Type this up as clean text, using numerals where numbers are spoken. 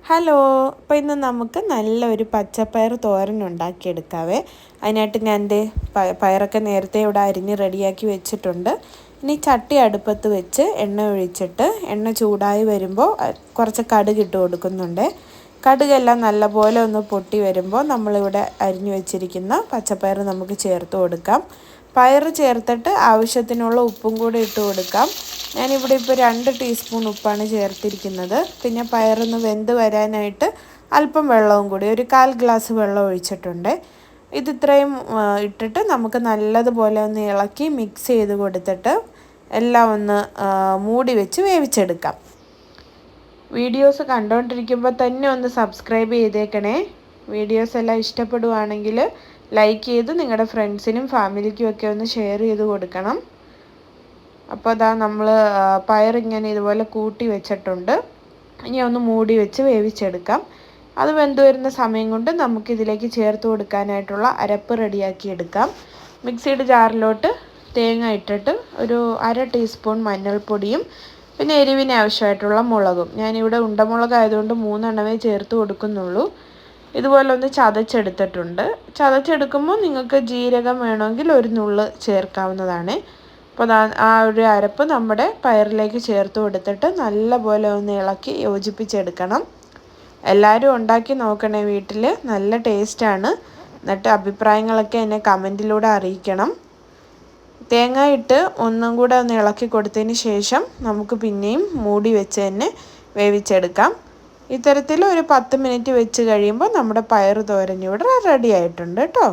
Hello, അപ്പോൾ ഇന്ന് നമുക്ക് നല്ലൊരു പച്ചപ്പയർ തോരൻ ഉണ്ടാക്കിയെടുക്കാവേ. അതിനായിട്ട് ഞാൻ എൻ്റെ പയറൊക്കെ നേരത്തെ ഇവിടെ അരിഞ്ഞ് റെഡിയാക്കി വെച്ചിട്ടുണ്ട്. ഇനി ചട്ടി അടുപ്പത്ത് വെച്ച് എണ്ണ ഒഴിച്ചിട്ട് എണ്ണ ചൂടായി വരുമ്പോൾ കുറച്ച് കടുക് ഇട്ട് കൊടുക്കുന്നുണ്ട്. കടുകെല്ലാം നല്ലപോലെ ഒന്ന് പൊട്ടി വരുമ്പോൾ നമ്മളിവിടെ അരിഞ്ഞു വെച്ചിരിക്കുന്ന പച്ചപ്പയർ നമുക്ക് ചേർത്ത് കൊടുക്കാം. പയർ ചേർത്തിട്ട് ആവശ്യത്തിനുള്ള ഉപ്പും കൂടി ഇട്ട് കൊടുക്കാം. ഞാനിവിടെ ഇപ്പോൾ 2 ടീസ്പൂൺ ഉപ്പാണ് ചേർത്തിരിക്കുന്നത്. പിന്നെ പയറൊന്ന് വെന്ത് വരാനായിട്ട് അല്പം വെള്ളവും കൂടി, ഒരു 1/4 ഗ്ലാസ് വെള്ളം ഒഴിച്ചിട്ടുണ്ട്. ഇത്രയും ഇട്ടിട്ട് നമുക്ക് നല്ലതുപോലെ ഒന്ന് ഇളക്കി മിക്സ് ചെയ്ത് കൊടുത്തിട്ട് എല്ലാം ഒന്ന് മൂടി വെച്ച് വേവിച്ചെടുക്കാം. വീഡിയോസ് കണ്ടുകൊണ്ടിരിക്കുമ്പോൾ തന്നെ ഒന്ന് സബ്സ്ക്രൈബ് ചെയ്തേക്കണേ. വീഡിയോസ് എല്ലാം ഇഷ്ടപ്പെടുവാണെങ്കിൽ ലൈക്ക് ചെയ്ത് നിങ്ങളുടെ ഫ്രണ്ട്സിനും ഫാമിലിക്കും ഒക്കെ ഒന്ന് ഷെയർ ചെയ്ത് കൊടുക്കണം. അപ്പോൾ അതാ നമ്മൾ പയറിങ്ങനെ ഇതുപോലെ കൂട്ടി വെച്ചിട്ടുണ്ട്. ഇനി ഒന്ന് മൂടി വെച്ച് വേവിച്ചെടുക്കാം. അത് വെന്ത് വരുന്ന സമയം കൊണ്ട് നമുക്കിതിലേക്ക് ചേർത്ത് കൊടുക്കാനായിട്ടുള്ള അരപ്പ് റെഡിയാക്കി എടുക്കാം. മിക്സിയുടെ ജാറിലോട്ട് തേങ്ങ ഇട്ടിട്ട് ഒരു 1/2 ടീസ്പൂൺ മഞ്ഞൾപ്പൊടിയും പിന്നെ എരിവിന് ആവശ്യമായിട്ടുള്ള മുളകും, ഞാനിവിടെ ഉണ്ടമുളകായതുകൊണ്ട് 3 എണ്ണമേ ചേർത്ത് കൊടുക്കുന്നുള്ളൂ. ഇതുപോലെ ഒന്ന് ചതച്ചെടുത്തിട്ടുണ്ട്. ചതച്ചെടുക്കുമ്പോൾ നിങ്ങൾക്ക് ജീരകം വേണമെങ്കിൽ ഒരു നുള്ള് ചേർക്കാവുന്നതാണ്. അപ്പോൾ ആ ഒരു അരപ്പ് നമ്മുടെ പയറിലേക്ക് ചേർത്ത് കൊടുത്തിട്ട് നല്ലപോലെ ഒന്ന് ഇളക്കി യോജിപ്പിച്ചെടുക്കണം. എല്ലാവരും ഉണ്ടാക്കി നോക്കണേ വീട്ടിൽ, നല്ല ടേസ്റ്റാണ്. എന്നിട്ട് അഭിപ്രായങ്ങളൊക്കെ എന്നെ കമൻറ്റിലൂടെ അറിയിക്കണം. തേങ്ങ ഇട്ട് ഒന്നും കൂടെ ഒന്ന് ഇളക്കി കൊടുത്തതിന് ശേഷം നമുക്ക് പിന്നെയും മൂടി വെച്ച് തന്നെ വേവിച്ചെടുക്കാം. ഇത്തരത്തിൽ ഒരു 10 മിനിറ്റ് വെച്ച് കഴിയുമ്പോൾ നമ്മുടെ പയർ തോരൻ ഇവിടെ റെഡി ആയിട്ടുണ്ട് കേട്ടോ.